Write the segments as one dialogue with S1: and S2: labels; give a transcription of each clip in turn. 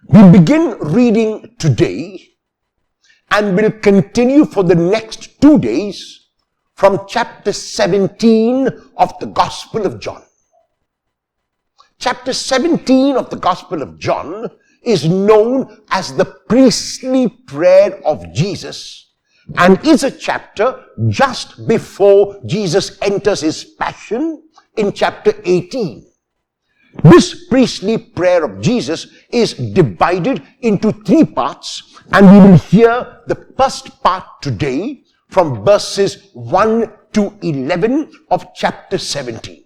S1: We begin reading today and will continue for the next 2 days from chapter 17 of the Gospel of John. Chapter 17 of the Gospel of John is known as the priestly prayer of Jesus and is a chapter just before Jesus enters his passion in chapter 18. This priestly prayer of Jesus is divided into 3 parts, and we will hear the first part today from verses 1 to 11 of chapter 17.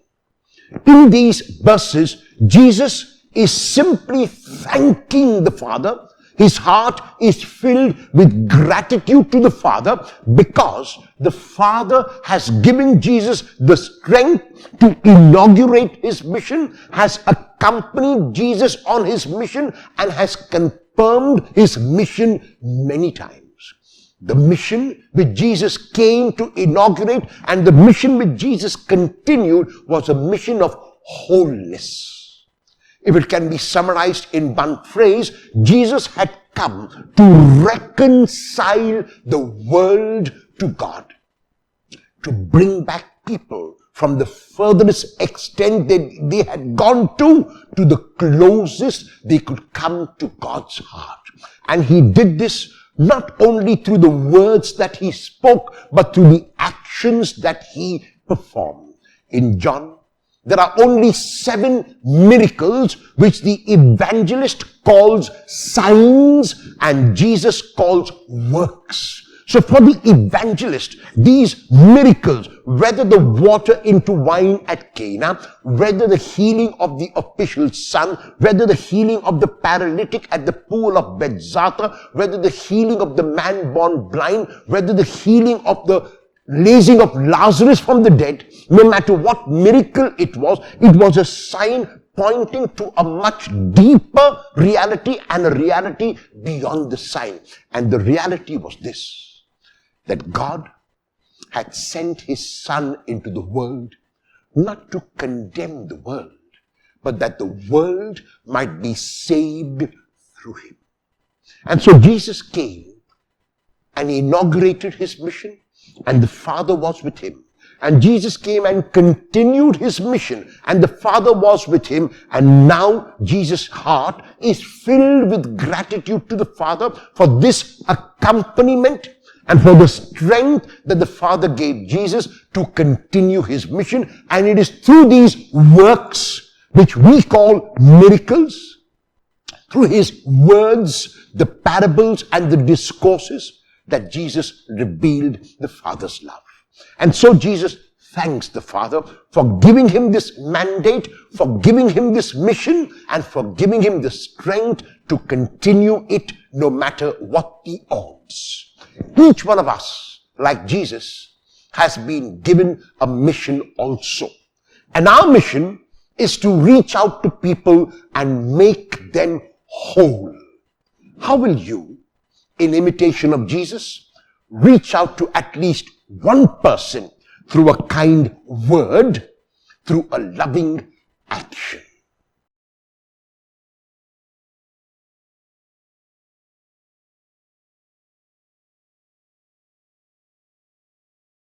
S1: In these verses, Jesus is simply thanking the Father. His heart is filled with gratitude to the Father because the Father has given Jesus the strength to inaugurate his mission, has accompanied Jesus on his mission, and has confirmed his mission many times. The mission which Jesus came to inaugurate and the mission which Jesus continued was a mission of wholeness. If it can be summarized in one phrase, Jesus had come to reconcile the world to God, to bring back people from the furthest extent they had gone to the closest they could come to God's heart. And he did this not only through the words that he spoke, but through the actions that he performed. In John, there are only 7 miracles which the evangelist calls signs and Jesus calls works. So for the evangelist, these miracles, whether the water into wine at Cana, whether the healing of the official's son, whether the healing of the paralytic at the pool of Bethesda, whether the healing of the man born blind, whether the healing of the raising of Lazarus from the dead, no matter what miracle it was a sign pointing to a much deeper reality and a reality beyond the sign. And the reality was this, that God had sent his Son into the world not to condemn the world, but that the world might be saved through him. And so Jesus came and inaugurated his mission, and the Father was with him. And Jesus came and continued his mission, and the Father was with him. And now Jesus' heart is filled with gratitude to the Father for this accompaniment and for the strength that the Father gave Jesus to continue his mission. And it is through these works, which we call miracles, through his words, the parables and the discourses, that Jesus revealed the Father's love. And so Jesus thanks the Father for giving him this mandate, for giving him this mission, and for giving him the strength to continue it no matter what the odds. Each one of us, like Jesus, has been given a mission also. And our mission is to reach out to people and make them whole. How will you, in imitation of Jesus, reach out to at least one person through a kind word, through a loving action?